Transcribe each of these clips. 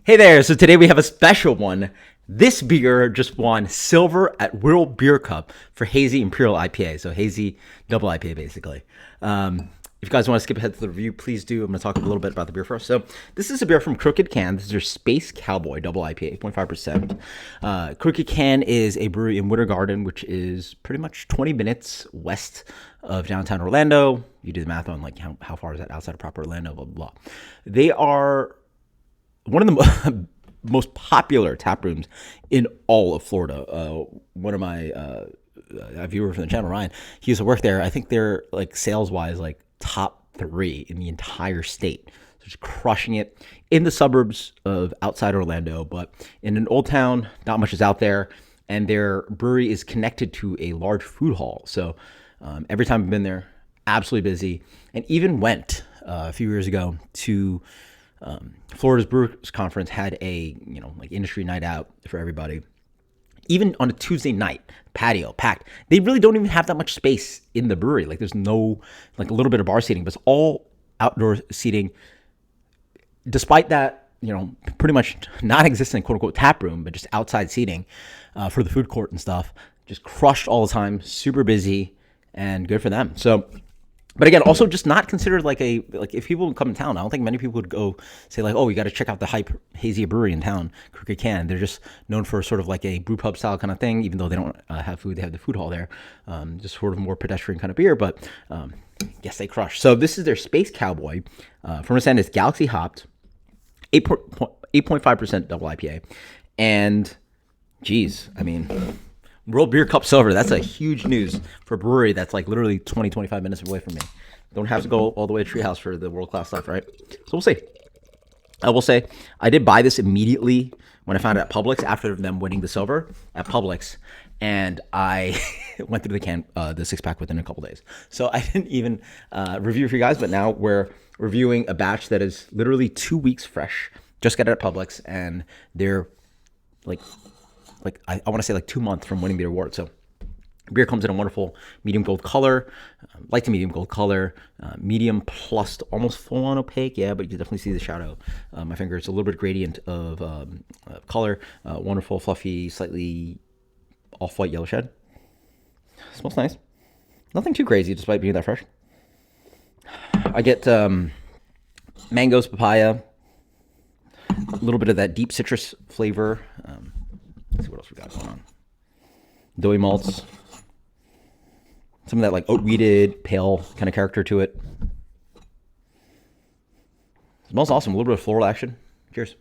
Hey there, so today we have a special one. This beer just won silver at World Beer Cup for Hazy Imperial IPA, so Hazy double IPA basically. If you guys want to skip ahead to the review, please do. I'm going to talk a little bit about the beer first. So this is a beer from Crooked Can. This is their Space Cowboi double IPA, 8.5%. Crooked Can is a brewery in Winter Garden, which is pretty much 20 minutes west of downtown Orlando. You do the math on like how far is that outside of proper Orlando, blah, blah, blah. They are one of the most popular tap rooms in all of Florida. One of my a viewer from the channel, Ryan, he used to work there. I think they're like sales wise, like top 3 in the entire state. So just crushing it in the suburbs of outside Orlando, but in an old town, not much is out there. And their brewery is connected to a large food hall. So every time I've been there, absolutely busy. And even went a few years ago to Florida's Brewers Conference had a like industry night out for everybody. Even on a Tuesday night, patio packed. They really don't even have that much space in the brewery. Like there's no like a little bit of bar seating, but it's all outdoor seating. Despite that, pretty much non-existent quote unquote tap room, but just outside seating for the food court and stuff. Just crushed all the time, super busy, and good for them. So. But again, also just not considered like if people would come to town, I don't think many people would go say like, oh, you got to check out the hype hazy brewery in town, Crooked Can. They're just known for sort of like a brew pub style kind of thing, even though they don't have food. They have the food hall there, just sort of more pedestrian kind of beer. But yes, they crush. So this is their Space Cowboi. From a stand, it's Galaxy hopped, 8.5% double IPA. And geez, I mean, World Beer Cup silver. That's a huge news for a brewery that's like literally 20, 25 minutes away from me. Don't have to go all the way to Treehouse for the world-class stuff, right? So we'll see. I will say, I did buy this immediately when I found it at Publix after them winning the silver at Publix. And I went through the 6-pack within a couple days. So I didn't even review for you guys, but now we're reviewing a batch that is literally 2 weeks fresh. Just got it at Publix, and they're like I want to say like 2 months from winning the award. So beer comes in a wonderful medium gold color, light to medium gold color, medium plus almost full on opaque. Yeah, but you can definitely see the shadow. My finger, it's a little bit gradient of color. Wonderful, fluffy, slightly off-white yellow shed. Smells nice. Nothing too crazy despite being that fresh. I get mangoes, papaya, a little bit of that deep citrus flavor. Let's see what else we got going on. Doughy malts. Some of that like oat wheated, pale kind of character to it. Smells awesome. A little bit of floral action. Cheers.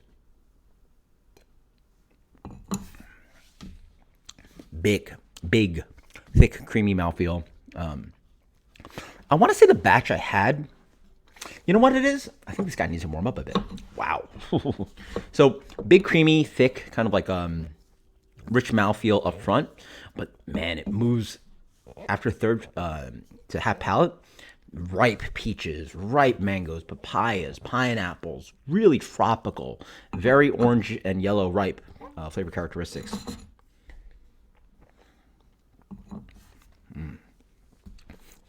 Big, thick, creamy mouthfeel. I want to say the batch I had, you know what it is? I think this guy needs to warm up a bit. Wow. So big, creamy, thick, kind of like rich mouthfeel up front, but man, it moves after third to half palate. Ripe peaches, ripe mangoes, papayas, pineapples, really tropical, very orange and yellow ripe flavor characteristics.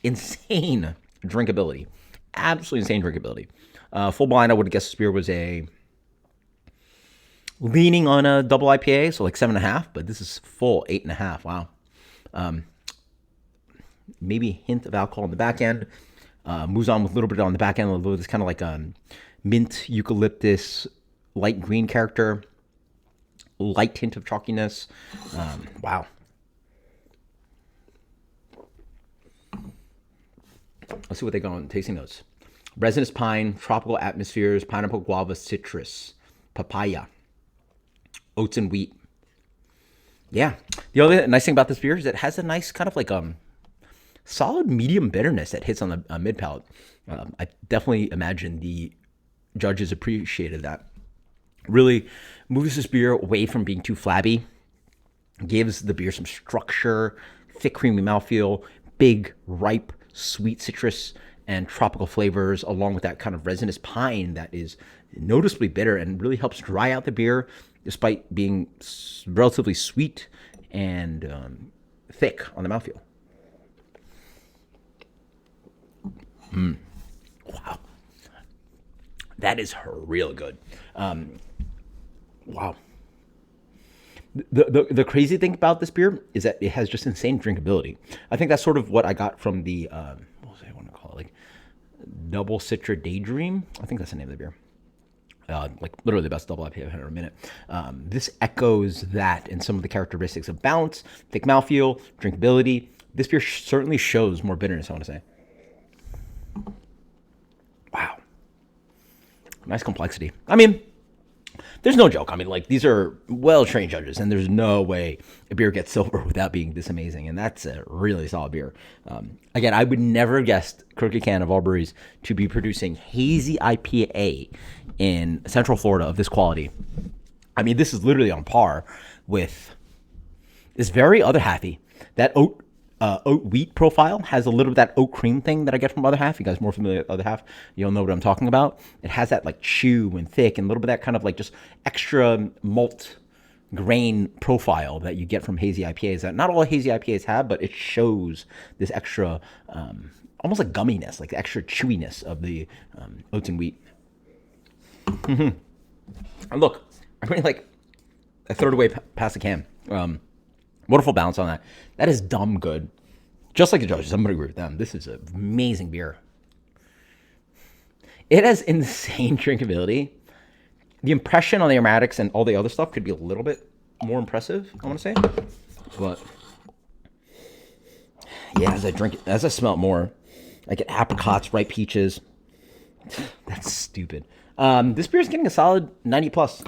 Insane drinkability. Absolutely insane drinkability. Full blind, I would guess this beer was leaning on a double IPA, so like 7.5, but this is full 8.5. Wow. Maybe a hint of alcohol on the back end. Moves on with a little bit on the back end, a little bit. It's kind of like mint, eucalyptus, light green character, light hint of chalkiness. Wow. Let's see what they got on tasting notes. Resinous pine, tropical atmospheres, pineapple, guava, citrus, papaya, oats and wheat. Yeah. The other nice thing about this beer is it has a nice kind of like solid medium bitterness that hits on the mid palate. I definitely imagine the judges appreciated that. Really moves this beer away from being too flabby. Gives the beer some structure, thick, creamy mouthfeel, big, ripe, sweet citrus and tropical flavors, along with that kind of resinous pine that is noticeably bitter and really helps dry out the beer, despite being relatively sweet and thick on the mouthfeel. Wow. That is real good. Wow. The crazy thing about this beer is that it has just insane drinkability. I think that's sort of what I got from the what was I want to call it, like Double Citra Daydream. I think that's the name of the beer. Like literally the best double IPA I've had in a minute. This echoes that in some of the characteristics of balance, thick mouthfeel, drinkability. This beer certainly shows more bitterness, I want to say. Wow. Nice complexity. I mean, there's no joke. I mean, like, these are well-trained judges, and there's no way a beer gets silver without being this amazing, and that's a really solid beer. Again, I would never have guessed Crooked Can of all breweries to be producing hazy IPA in Central Florida of this quality. I mean, this is literally on par with this very other halfy. That oat wheat profile has a little of that oat cream thing that I get from other half. You guys more familiar with other half, you'll know what I'm talking about. It has that like chew and thick and a little bit of that kind of like just extra malt grain profile that you get from hazy IPAs that not all hazy IPAs have, but it shows this extra almost like gumminess, like the extra chewiness of the oats and wheat. And look, I'm really like a third away past the can. Wonderful balance on that. That is dumb good. Just like the judges, I'm going to agree with them. This is an amazing beer. It has insane drinkability. The impression on the aromatics and all the other stuff could be a little bit more impressive, I want to say. But yeah, as I drink it, as I smell it more, I get apricots, ripe peaches. That's stupid. This beer is getting a solid 90 plus.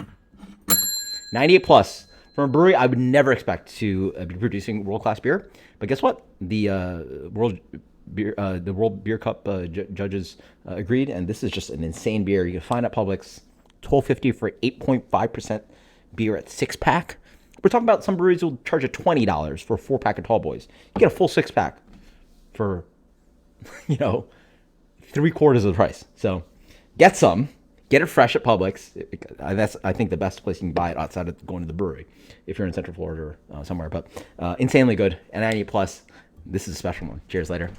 98 plus. From a brewery I would never expect to be producing world-class beer. But guess what? The World Beer Cup judges agreed, and this is just an insane beer. You can find at Publix, $12.50 for 8.5% beer at 6-pack. We're talking about some breweries will charge you $20 for a 4-pack of Tall Boys. You get a full 6-pack for, 3/4 of the price. So get some. Get it fresh at Publix. That's, I think, the best place you can buy it outside of going to the brewery if you're in Central Florida or somewhere. But insanely good. And 90 plus. This is a special one. Cheers later.